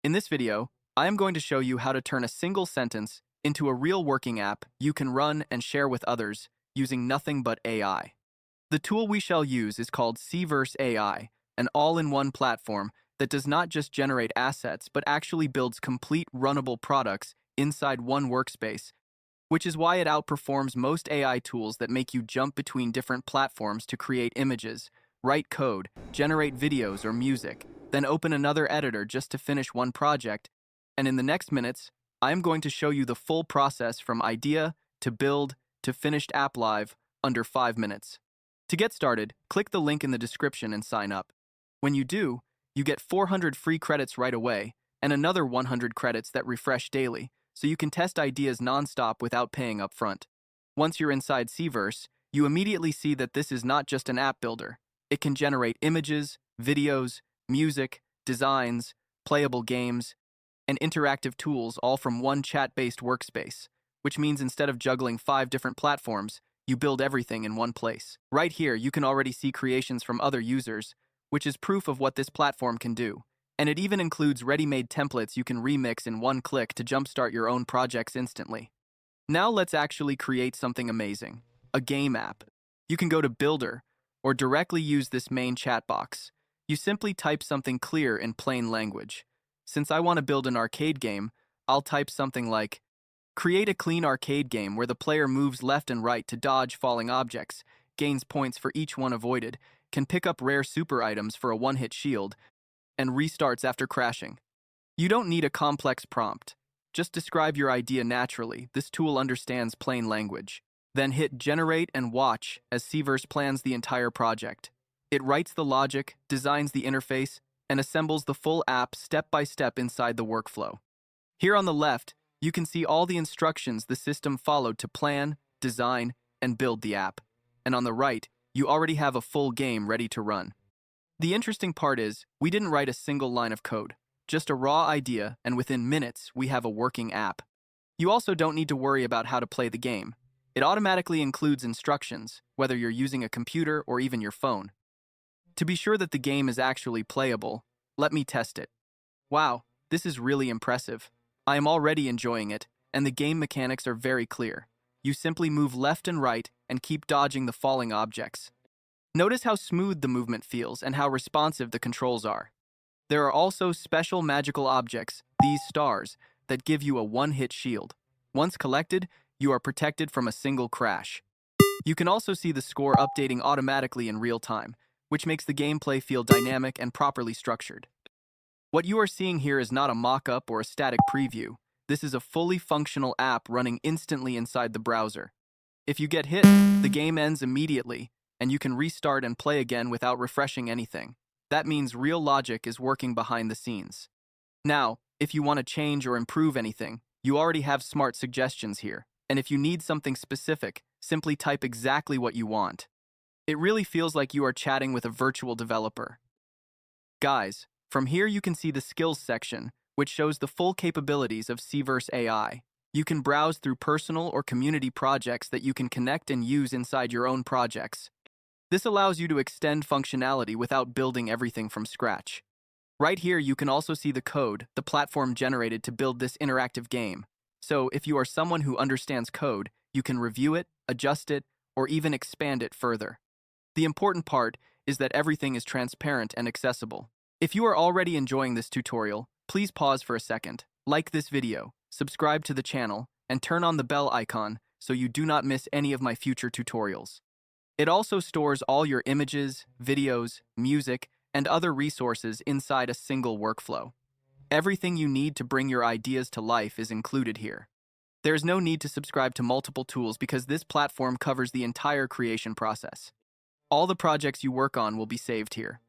In this video, I am going to show you how to turn a single sentence into a real working app you can run and share with others using nothing but AI. The tool we shall use is called SeaVerse AI, an all-in-one platform that does not just generate assets but actually builds complete runnable products inside one workspace, which is why it outperforms most AI tools that make you jump between different platforms to create images, write code, generate videos or music, then open another editor just to finish one project. And in the next minutes, I am going to show you the full process from idea to build to finished app live under 5 minutes. To get started, click the link in the description and sign up. When you do, you get 400 free credits right away and another 100 credits that refresh daily, so you can test ideas nonstop without paying upfront. Once you're inside SeaVerse, you immediately see that this is not just an app builder. It can generate images, videos, music, designs, playable games, and interactive tools all from one chat-based workspace, which means instead of juggling 5 different platforms, you build everything in one place. Right here, you can already see creations from other users, which is proof of what this platform can do. And it even includes ready-made templates you can remix in one click to jumpstart your own projects instantly. Now let's actually create something amazing, a game app. You can go to Builder, or directly use this main chat box. You simply type something clear in plain language. Since I want to build an arcade game, I'll type something like, create a clean arcade game where the player moves left and right to dodge falling objects, gains points for each one avoided, can pick up rare super items for a one-hit shield, and restarts after crashing. You don't need a complex prompt. Just describe your idea naturally. This tool understands plain language. Then hit Generate and watch as SeaVerse plans the entire project. It writes the logic, designs the interface, and assembles the full app step by step inside the workflow. Here on the left, you can see all the instructions the system followed to plan, design, and build the app. And on the right, you already have a full game ready to run. The interesting part is, we didn't write a single line of code, just a raw idea, and within minutes, we have a working app. You also don't need to worry about how to play the game. It automatically includes instructions, whether you're using a computer or even your phone. To be sure that the game is actually playable, let me test it. Wow, this is really impressive. I am already enjoying it, and the game mechanics are very clear. You simply move left and right and keep dodging the falling objects. Notice how smooth the movement feels and how responsive the controls are. There are also special magical objects, these stars, that give you a one-hit shield. Once collected, you are protected from a single crash. You can also see the score updating automatically in real time, which makes the gameplay feel dynamic and properly structured. What you are seeing here is not a mock-up or a static preview. This is a fully functional app running instantly inside the browser. If you get hit, the game ends immediately, and you can restart and play again without refreshing anything. That means real logic is working behind the scenes. Now, if you want to change or improve anything, you already have smart suggestions here. And if you need something specific, simply type exactly what you want. It really feels like you are chatting with a virtual developer. Guys, from here you can see the skills section, which shows the full capabilities of SeaVerse AI. You can browse through personal or community projects that you can connect and use inside your own projects. This allows you to extend functionality without building everything from scratch. Right here you can also see the code the platform generated to build this interactive game. So if you are someone who understands code, you can review it, adjust it, or even expand it further. The important part is that everything is transparent and accessible. If you are already enjoying this tutorial, please pause for a second, like this video, subscribe to the channel, and turn on the bell icon so you do not miss any of my future tutorials. It also stores all your images, videos, music, and other resources inside a single workflow. Everything you need to bring your ideas to life is included here. There is no need to subscribe to multiple tools because this platform covers the entire creation process. All the projects you work on will be saved here.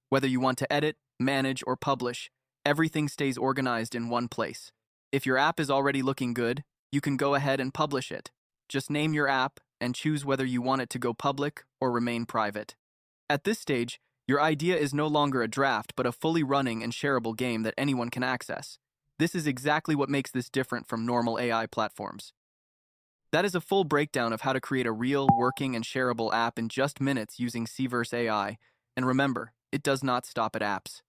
Whether you want to edit, manage, or publish, everything stays organized in one place. If your app is already looking good, you can go ahead and publish it. Just name your app and choose whether you want it to go public or remain private. At this stage, your idea is no longer a draft but a fully running and shareable game that anyone can access. This is exactly what makes this different from normal AI platforms. That is a full breakdown of how to create a real, working, and shareable app in just minutes using SeaVerse AI. And remember, it does not stop at apps.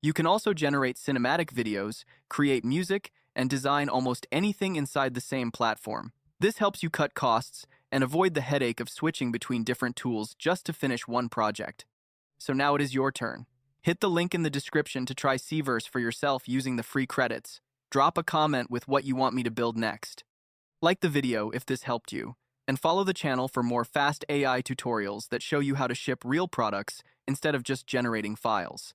You can also generate cinematic videos, create music, and design almost anything inside the same platform. This helps you cut costs and avoid the headache of switching between different tools just to finish one project. So now it is your turn. Hit the link in the description to try SeaVerse for yourself using the free credits. Drop a comment with what you want me to build next. Like the video if this helped you, and follow the channel for more fast AI tutorials that show you how to ship real products instead of just generating files.